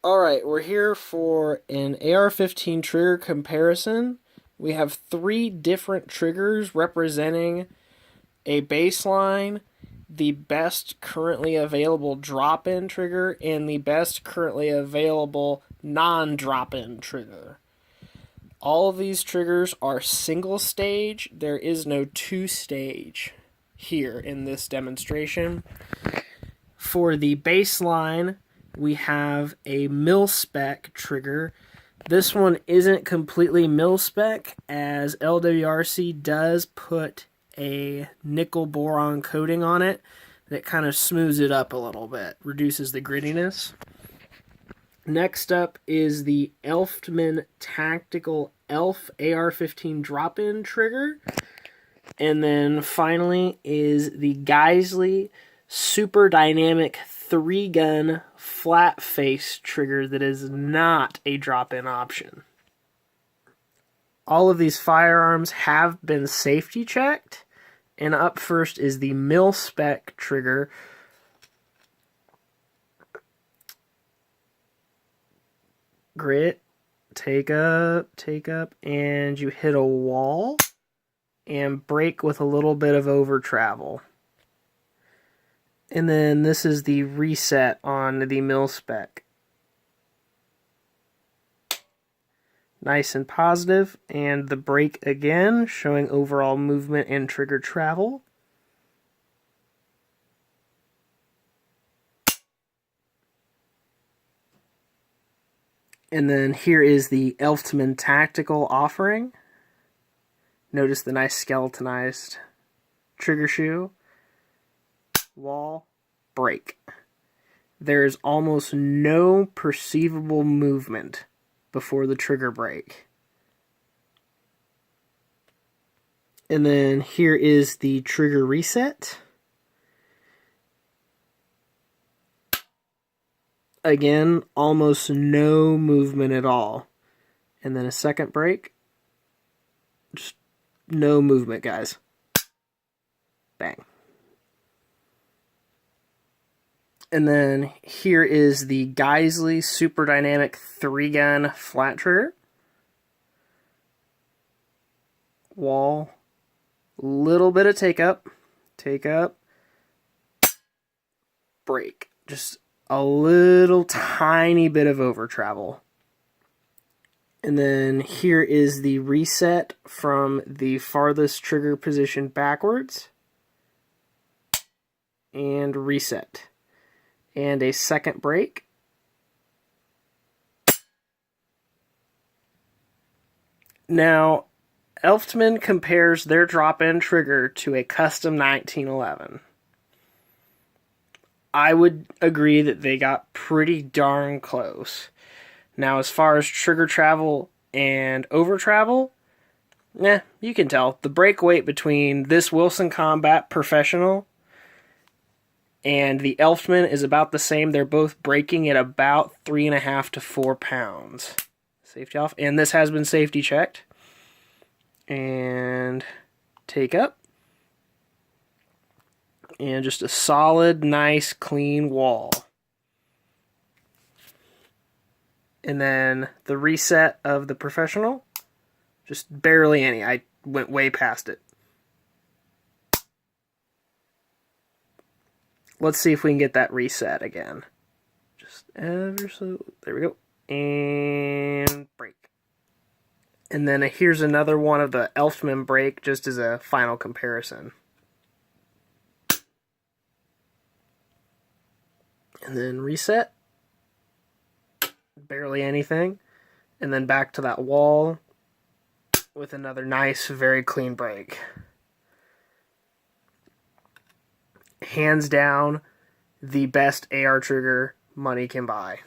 Alright, we're here for an AR-15 trigger comparison. We have three different triggers representing a baseline, the best currently available drop-in trigger, and the best currently available non-drop-in trigger. All of these triggers are single stage. There is no two stage here in this demonstration. For the baseline, we have a mil-spec trigger. This one isn't completely mil-spec, as LWRC does put a nickel boron coating on it that kind of smooths it up a little bit, reduces the grittiness. Next up is the Elfman Tactical Elf AR-15 drop-in trigger. And then finally is the Geissele Super Dynamic 3-gun flat face trigger that is not a drop-in option. All of these firearms have been safety checked, and up first is the mil-spec trigger. Grit, take up, and you hit a wall and break with a little bit of over travel. And then this is the reset on the mil-spec. Nice and positive, and the break again, showing overall movement and trigger travel. And then here is the Elfman Tactical offering. Notice the nice skeletonized trigger shoe. Wall, break. There's almost no perceivable movement before the trigger break. And then here is the trigger reset. Again, almost no movement at all. And then a second break. Just no movement, guys. Bang. And then here is the Geissele Super Dynamic 3-gun flat trigger. Wall. Little bit of take up, break. Just a little tiny bit of over travel. And then here is the reset from the farthest trigger position backwards. And reset. And a second break. Now, Elfman compares their drop-in trigger to a custom 1911. I would agree that they got pretty darn close. Now, as far as trigger travel and over travel, you can tell. The break weight between this Wilson Combat Professional and the Elfman is about the same. They're both breaking at about 3.5 to 4 pounds. Safety off. And this has been safety checked. And take up. And just a solid, nice, clean wall. And then the reset of the Professional. Just barely any. I went way past it. Let's see if we can get that reset again. Just ever so... There we go. And break. And then here's another one of the Elfman break, just as a final comparison. And then reset. Barely anything. And then back to that wall with another nice, very clean break. Hands down, the best AR trigger money can buy.